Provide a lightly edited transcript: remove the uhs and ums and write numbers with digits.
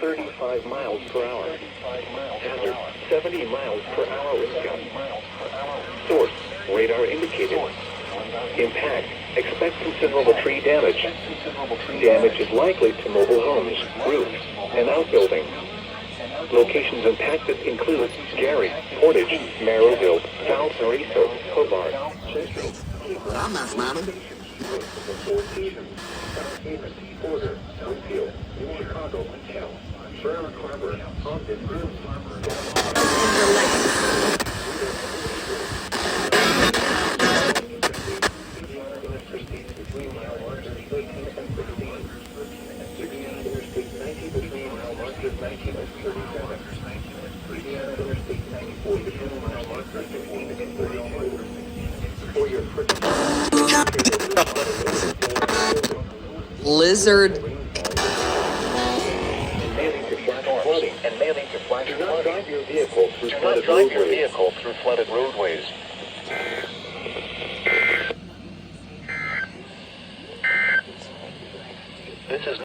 35 miles per hour. Hazard, 70 miles per hour wind gust. Source, radar indicated. Impact, expect considerable tree damage. Damage is likely to mobile homes, roofs, and outbuildings. Locations impacted include Gary, Portage, Merrillville, Valparaiso, Hobart, I'm not smiling. Porter, Winfield, New Chicago, Cal, Fairmont Harbor, Ogden, Lizard. Do not drive your vehicle through flooded roadways. This is